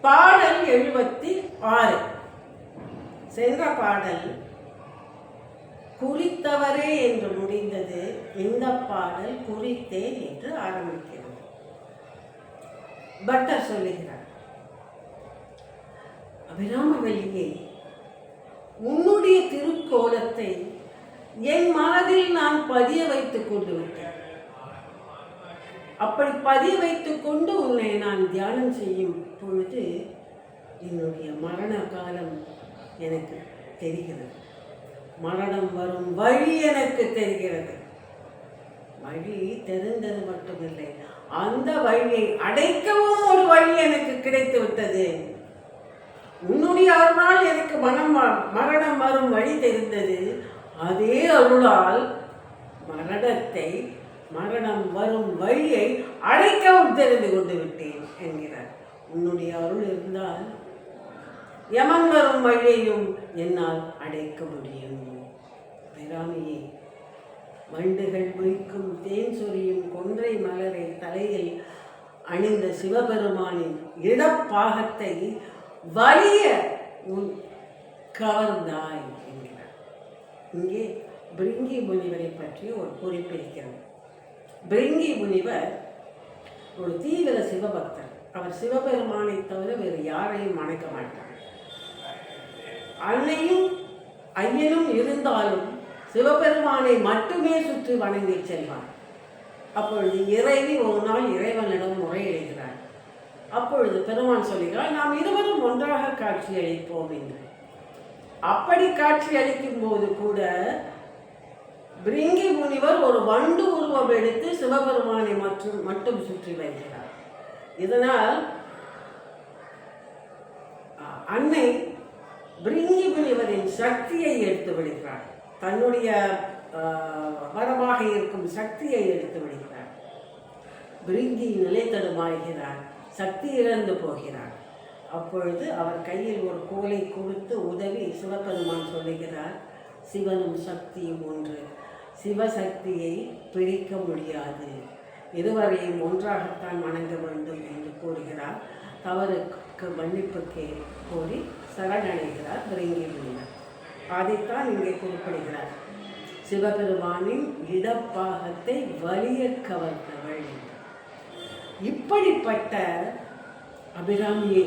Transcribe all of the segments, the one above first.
பாடல் 76. சென்ற பாடல் குறித்தவரே என்று முடிந்தது. இந்த பாடல் குறித்தேன் என்று ஆரம்பிக்கிறது. பட்டர் சொல்லுகிறார், அபிராமவல்லியே, உன்னுடைய திருக்கோலத்தை என் மனதில் நான் பதிய வைத்துக் கொண்டு விட்டேன். அப்படி பதிய வைத்துக் கொண்டு உன்னை நான் தியானம் செய்யும் பொழுது என்னுடைய மரண காலம் எனக்கு தெரிகிறது. மரணம் வரும் வழி எனக்கு தெரிகிறது. வழி தெரிந்தது மட்டுமில்லை, அந்த வழியை அடைக்கவும் ஒரு வழி எனக்கு கிடைத்து விட்டது. உன்னுடைய அருளால் எனக்கு மரணம் வரும் வழி தெரிந்தது. அதே அருளால் மரணம் வரும் வழியை அடைக்கவும் தெரிந்து கொண்டு விட்டேன் என்கிறார். உன்னுடைய அருள் இருந்தால் யமன் வரும் வழியையும் என்னால் அடைக்க முடியும். அபிராமியே, வண்டுகள் மொய்க்கும் தேன் சொரியும் கொன்றை மலரை தலையில் அணிந்த சிவபெருமானின் இடப்பாகத்தை வலிய உன் கவர்ந்தாய் என்கிறார். இங்கே பிரிங்கி முனிவரை பற்றி ஒரு குறிப்பிருக்கிறது. பிரிங்கி முனிவர் ஒரு தீவிர சிவபக்தர். அவர் சிவபெருமானை தவிர வேறு யாரையும் வணங்க மாட்டார். அன்னையும் ஐயனும் இருந்தாலும் சிவபெருமானை மட்டுமே சுற்றி வணங்கி செல்வார். அப்பொழுது இறைவி ஒரு நாள் இறைவனிடம் முறையிடுகிறார். அப்பொழுது பெருமான் சொல்கிறார், நாம் இருவரும் ஒன்றாக காட்சி அளிப்போம் என்று. அப்படி காட்சி அளிக்கும் போது கூட பிரிங்கி முனிவர் ஒரு வண்டு உருவம் எடுத்து சிவபெருமானை மட்டும் சுற்றி வருகிறார். இதனால் அன்னை பிரிங்கி முனிவரின் சக்தியை எடுத்து விடுகிறார். தன்னுடைய வரமாக இருக்கும் சக்தியை எடுத்து விடுகிறார். பிரிங்கி நிலை தடுமாறுகிறார், சக்தி இழந்து போகிறார். அப்பொழுது அவர் கையில் ஒரு கோலை கொடுத்து உதவி சிவபெருமான் சொல்லுகிறார், சிவனும் சக்தியும் ஒன்று, சிவசக்தியை பிரிக்க முடியாது, இருவரையும் ஒன்றாகத்தான் வணங்க வேண்டும் என்று கூறுகிறார். தவறுக்கு மன்னிப்பு கோரி சரணடைகிறார் பிரிங்கி முனிவர். அதைத்தான் இங்கே குறிப்பிடுகிறார், சிவபெருமானின் இடப்பாகத்தை வலிய கவர்ந்தவள். இப்படிப்பட்ட அபிராமியை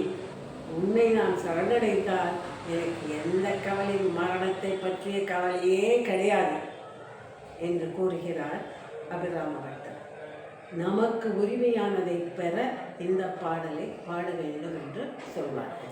உன்னை நான் சரணடைந்தால் எனக்கு எந்த கவலையும், மரணத்தை பற்றிய கவலையே கிடையாது என்று கூறுகிறார் அபிராம பட்டர். நமக்கு உரிமையானதை பெற இந்த பாடலை பாட வேண்டும் என்று சொல்வார்கள்.